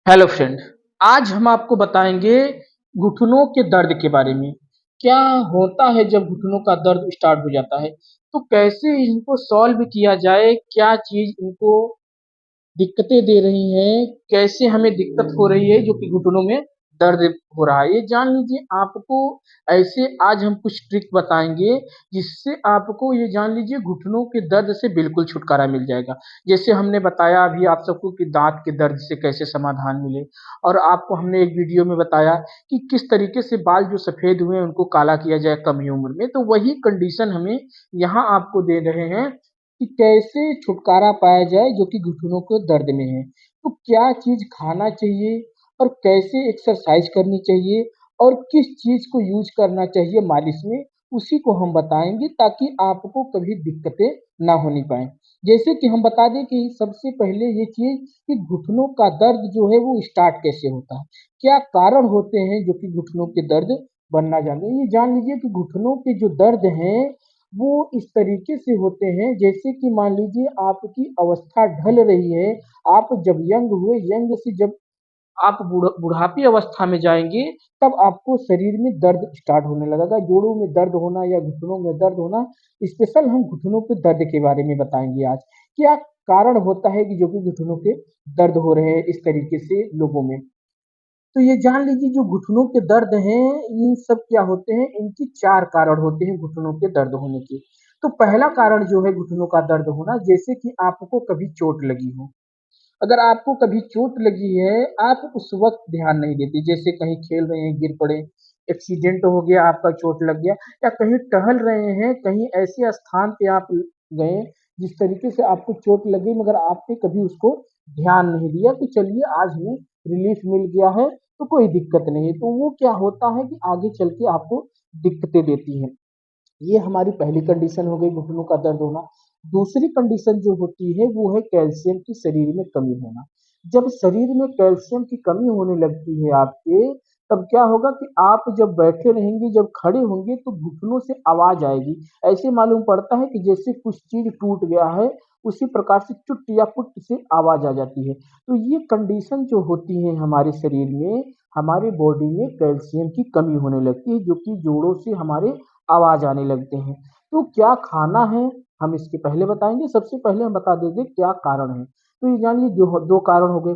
Hello friend. आज हम आपको बताएंगे घुटनों के दर्द के बारे में। क्या होता है जब घुटनों का दर्द स्टार्ट हो जाता है, तो कैसे इनको सॉल्व किया जाए, क्या चीज इनको दिक्कतें दे रही हैं, कैसे हमें दिक्कत हो रही है जो कि घुटनों में दर्द हो रहा है, ये जान लीजिए। आपको ऐसे आज हम कुछ ट्रिक बताएंगे जिससे आपको ये जान लीजिए घुटनों के दर्द से बिल्कुल छुटकारा मिल जाएगा। जैसे हमने बताया अभी आप सबको कि दांत के दर्द से कैसे समाधान मिले, और आपको हमने एक वीडियो में बताया कि किस तरीके से बाल जो सफेद हुए हैं उनको काला किया जाए कम ही उम्र में। तो वही कंडीशन हमें यहाँ आपको दे रहे हैं कि कैसे छुटकारा पाया जाए जो कि घुटनों के दर्द में है। तो क्या चीज खाना चाहिए और कैसे एक्सरसाइज करनी चाहिए और किस चीज को यूज करना चाहिए मालिश में, उसी को हम बताएंगे ताकि आपको कभी दिक्कतें ना होनी पाए। जैसे कि हम बता दें कि सबसे पहले ये चीज कि घुटनों का दर्द जो है वो स्टार्ट कैसे होता है, क्या कारण होते हैं जो कि घुटनों के दर्द बनना जाते हैं। ये जान लीजिए कि घुटनों के जो दर्द हैं वो इस तरीके से होते हैं जैसे कि मान लीजिए आपकी अवस्था ढल रही है। आप जब यंग हुए, यंग से जब आप बुढ़ापी अवस्था में जाएंगे तब आपको शरीर में दर्द स्टार्ट होने लगेगा, जोड़ों में दर्द होना या घुटनों में दर्द होना। स्पेशल हम घुटनों के दर्द के बारे में बताएंगे आज। क्या कारण होता है कि जो कि घुटनों के दर्द हो रहे हैं इस तरीके से लोगों में। तो ये जान लीजिए जो घुटनों के दर्द हैं, इन सब क्या होते हैं, इनकी चार कारण होते हैं घुटनों के दर्द होने के। तो पहला कारण जो है घुटनों का दर्द होना, जैसे कि आपको कभी चोट लगी हो। अगर आपको कभी चोट लगी है, आप उस वक्त ध्यान नहीं देते, जैसे कहीं खेल रहे हैं गिर पड़े, एक्सीडेंट हो गया, आपका चोट लग गया, या कहीं टहल रहे हैं, कहीं ऐसे स्थान पे आप गए जिस तरीके से आपको चोट लगी मगर आपने कभी उसको ध्यान नहीं दिया कि चलिए आज हमें रिलीफ मिल गया है तो कोई दिक्कत नहीं है, तो वो क्या होता है कि आगे चल के आपको दिक्कतें देती हैं। ये हमारी पहली कंडीशन हो गई घुटनों का दर्द होना। दूसरी कंडीशन जो होती है वो है कैल्शियम की शरीर में कमी होना। जब शरीर में कैल्शियम की कमी होने लगती है आपके, तब क्या होगा कि आप जब बैठे रहेंगे, जब खड़े होंगे तो घुटनों से आवाज आएगी। ऐसे मालूम पड़ता है कि जैसे कुछ चीज टूट गया है, उसी प्रकार से चुट या पुट से आवाज आ जाती है। तो ये कंडीशन जो होती है हमारे शरीर में, हमारे बॉडी में कैल्शियम की कमी होने लगती है जो कि जोड़ों से हमारे आवाज आने लगते हैं। तो क्या खाना है, हम इसके पहले बताएंगे। सबसे पहले हम बता देंगे क्या कारण है। तो ये जानिए जो दो कारण हो गए।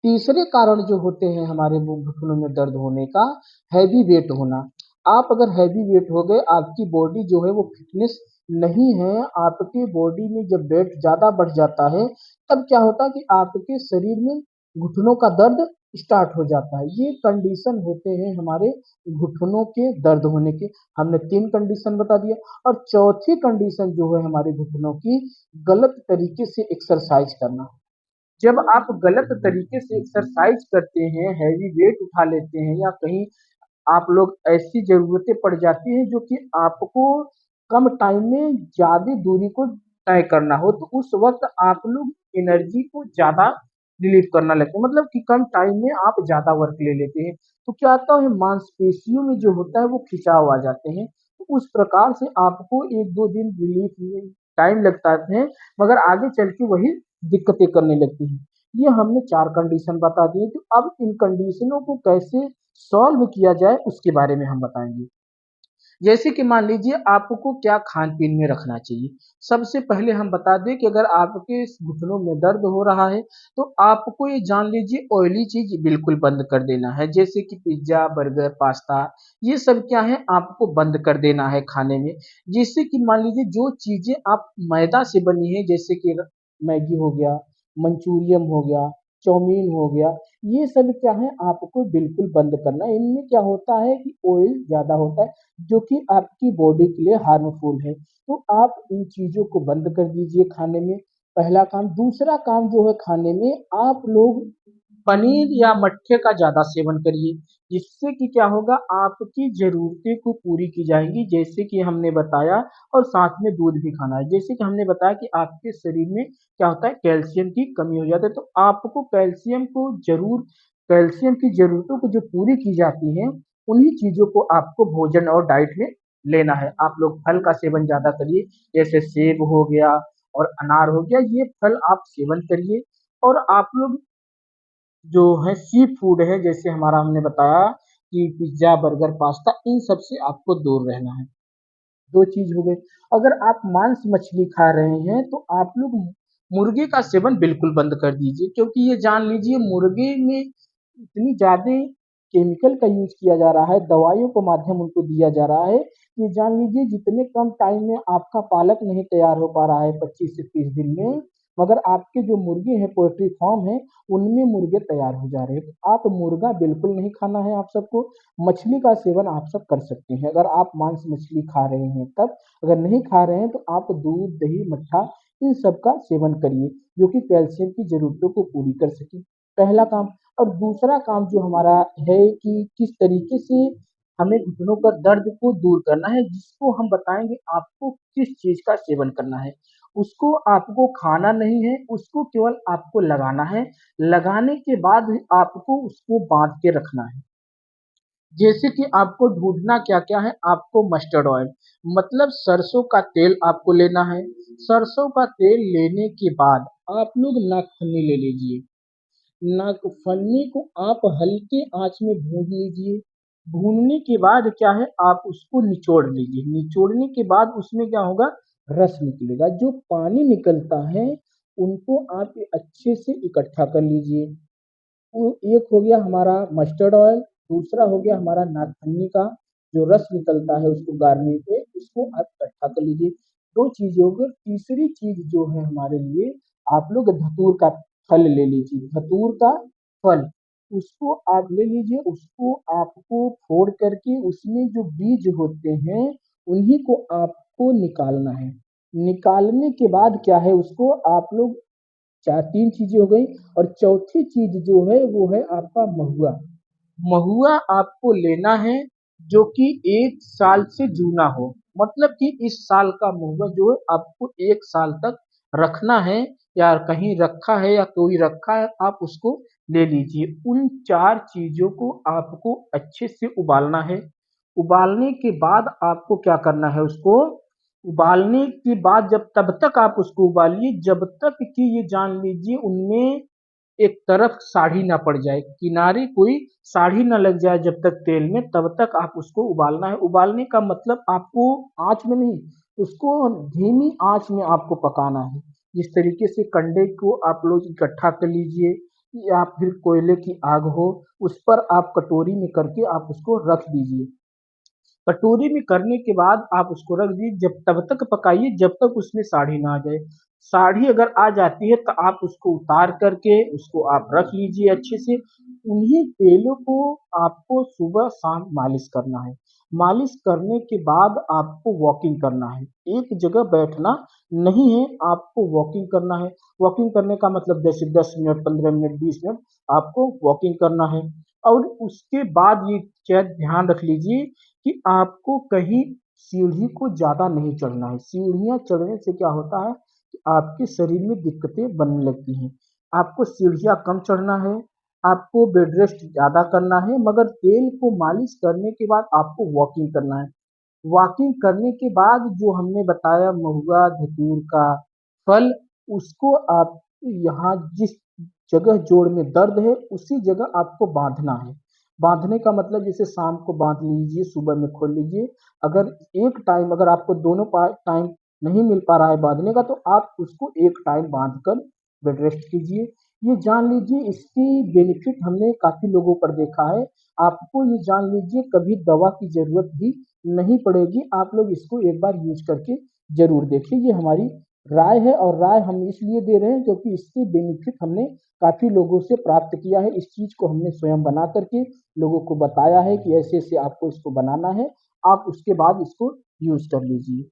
तीसरे कारण जो होते हैं हमारे घुटनों में दर्द होने का, हैवी वेट होना। आप अगर हैवी वेट हो गए, आपकी बॉडी जो है वो फिटनेस नहीं है, आपकी बॉडी में जब वेट ज्यादा बढ़ जाता है तब क्या होता है कि आपके शरीर में घुटनों का दर्द स्टार्ट हो जाता है। ये कंडीशन होते हैं हमारे घुटनों के दर्द होने के। हमने तीन कंडीशन बता दिया। और चौथी कंडीशन जो है हमारे घुटनों की, गलत तरीके से एक्सरसाइज करना। जब आप गलत तरीके से एक्सरसाइज करते हैं, हैवी वेट उठा लेते हैं, या कहीं आप लोग ऐसी जरूरतें पड़ जाती हैं जो कि आपको कम टाइम में ज्यादा दूरी को तय करना हो, तो उस वक्त आप लोग एनर्जी को ज्यादा रिलीव करना लगते हैं, मतलब कि कम टाइम में आप ज्यादा वर्क ले लेते हैं। तो क्या होता है मांसपेशियों में जो होता है वो खिंचाव आ जाते हैं। तो उस प्रकार से आपको एक दो दिन रिलीफ में टाइम लगता है, मगर आगे चल के वही दिक्कतें करने लगती हैं। ये हमने चार कंडीशन बता दिए। तो अब इन कंडीशनों को कैसे सॉल्व किया जाए उसके बारे में हम बताएंगे। जैसे कि मान लीजिए आपको क्या खान पीन में रखना चाहिए। सबसे पहले हम बता दें कि अगर आपके घुटनों में दर्द हो रहा है तो आपको ये जान लीजिए ऑयली चीज बिल्कुल बंद कर देना है, जैसे कि पिज्जा, बर्गर, पास्ता, ये सब क्या है आपको बंद कर देना है खाने में। जिससे कि मान लीजिए जो चीजें आप मैदा से बनी है, जैसे कि मैगी हो गया, मंचूरियन हो गया, चाउमीन हो गया, ये सब क्या है आपको बिल्कुल बंद करना है। इनमें क्या होता है कि ऑयल ज्यादा होता है जो कि आपकी बॉडी के लिए हार्मफुल है। तो आप इन चीजों को बंद कर दीजिए खाने में, पहला काम। दूसरा काम जो है खाने में, आप लोग पनीर या मट्ठे का ज्यादा सेवन करिए, जिससे कि क्या होगा आपकी जरूरतें को पूरी की जाएंगी, जैसे कि हमने बताया। और साथ में दूध भी खाना है, जैसे कि हमने बताया कि आपके शरीर में क्या होता है कैल्शियम की कमी हो जाती है, तो आपको कैल्शियम को जरूर, कैल्शियम की जरूरतों को जो पूरी की जाती है, उन्हीं चीजों को आपको भोजन और डाइट में लेना है। आप लोग फल का सेवन ज्यादा करिए, जैसे सेब हो गया और अनार हो गया, ये फल आप सेवन करिए। और आप लोग जो है सी फूड है, जैसे हमारा हमने बताया कि पिज़्ज़ा, बर्गर, पास्ता, इन सब से आपको दूर रहना है। 2 चीज़ हो गई। अगर आप मांस मछली खा रहे हैं तो आप लोग मुर्गे का सेवन बिल्कुल बंद कर दीजिए, क्योंकि ये जान लीजिए मुर्गे में इतनी ज़्यादा केमिकल का यूज़ किया जा रहा है, दवाइयों के माध्यम उनको दिया जा रहा है कि जान लीजिए जितने कम टाइम में आपका पालक नहीं तैयार हो पा रहा है 25 से 30 दिन में, मगर आपके जो मुर्गे हैं पोल्ट्री फार्म है, उनमें मुर्गे तैयार हो जा रहे हैं। तो आप मुर्गा बिल्कुल नहीं खाना है आप सबको। मछली का सेवन आप सब कर सकते हैं अगर आप मांस मछली खा रहे हैं तब। अगर नहीं खा रहे हैं तो आप दूध, दही, मट्ठा इन सब का सेवन करिए, जो कि कैल्शियम की ज़रूरतों को पूरी कर सके। पहला काम। और दूसरा काम जो हमारा है कि किस तरीके से हमें घुटनों का दर्द को दूर करना है, जिसको हम बताएँगे आपको किस चीज़ का सेवन करना है। उसको आपको खाना नहीं है, उसको केवल आपको लगाना है। लगाने के बाद आपको उसको बाँध के रखना है। जैसे कि आपको ढूँढना क्या-क्या है, आपको मस्टर्ड ऑयल मतलब सरसों का तेल आपको लेना है। सरसों का तेल लेने के बाद आप लोग नागफनी ले लीजिए। नागफनी को आप हल्के आँच में भून लीजिए। भूनने के बाद क्या है, आप उसको निचोड़ लीजिए। निचोड़ने के बाद उसमें क्या होगा, रस निकलेगा। जो पानी निकलता है, उनको आप अच्छे से इकट्ठा कर लीजिए। वो एक हो गया हमारा मस्टर्ड ऑयल, दूसरा हो गया हमारा नागफनी का जो रस निकलता है उसको गारने पे, उसको आप इकट्ठा कर लीजिए। 2 चीज़ें हो गई। तीसरी चीज़ जो है हमारे लिए, आप लोग धतूर का फल ले लीजिए। धतूर का फल, उसको आप ले लीजिए, उसको आपको फोड़ करके उसमें जो बीज होते हैं, उन्हीं को आपको निकालना है। निकालने के बाद क्या है, उसको आप लोग चार 3 चीज़ें हो गई। और चौथी चीज़ जो है वो है आपका महुआ। महुआ आपको लेना है जो कि 1 साल से जूना हो। मतलब कि इस साल का महुआ जो है आपको 1 साल तक रखना है, या कहीं रखा है या कोई रखा है, आप उसको ले लीजिए। उन 4 चीज़ों को आपको अच्छे से उबालना है। उबालने के बाद आपको क्या करना है, उसको उबालने के बाद जब तब तक आप उसको उबालिए जब तक कि ये जान लीजिए उनमें एक तरफ साड़ी ना पड़ जाए, किनारे कोई साड़ी ना लग जाए जब तक तेल में, तब तक आप उसको उबालना है। उबालने का मतलब आपको आँच में नहीं, उसको धीमी आँच में आपको पकाना है। जिस तरीके से कंडे को आप लोग इकट्ठा कर लीजिए या फिर कोयले की आग हो, उस पर आप कटोरी में करके आप उसको रख दीजिए। कटोरी में करने के बाद आप उसको रख दीजिए, जब तब तक पकाइए जब तक उसमें साड़ी ना आ जाए। साड़ी अगर आ जाती है तो आप उसको उतार करके उसको आप रख लीजिए अच्छे से। उन्हीं तेलों को आपको सुबह-शाम मालिश करना है। मालिश करने के बाद आपको वॉकिंग करना है। एक जगह बैठना नहीं है, आपको वॉकिंग करना है। वॉकिंग करने का मतलब जैसे 10 मिनट, 15 मिनट, 20 मिनट आपको वॉकिंग करना है। और उसके बाद ये चीज़ ध्यान रख लीजिए कि आपको कहीं सीढ़ी को ज़्यादा नहीं चढ़ना है। सीढ़ियाँ चढ़ने से क्या होता है कि आपके शरीर में दिक्कतें बनने लगती हैं। आपको सीढ़ियाँ कम चढ़ना है, आपको बेड रेस्ट ज़्यादा करना है, मगर तेल को मालिश करने के बाद आपको वॉकिंग करना है। वॉकिंग करने के बाद जो हमने बताया महुआ, धतूर का फल, उसको आप यहाँ जिस जगह जोड़ में दर्द है, उसी जगह आपको बाँधना है। बाँधने का मतलब जैसे शाम को बाँध लीजिए, सुबह में खोल लीजिए। अगर एक टाइम अगर आपको दोनों टाइम नहीं मिल पा रहा है बाँधने का, तो आप उसको एक टाइम बाँध कर बेड रेस्ट कीजिए। ये जान लीजिए इसकी बेनिफिट हमने काफ़ी लोगों पर देखा है। आपको ये जान लीजिए कभी दवा की ज़रूरत भी नहीं पड़ेगी। आप लोग इसको एक बार यूज़ करके ज़रूर देखिए। ये हमारी राय है, और राय हम इसलिए दे रहे हैं क्योंकि इससे बेनिफिट हमने काफ़ी लोगों से प्राप्त किया है। इस चीज़ को हमने स्वयं बना कर के लोगों को बताया है कि ऐसे-ऐसे आपको इसको बनाना है। आप उसके बाद इसको यूज़ कर लीजिए।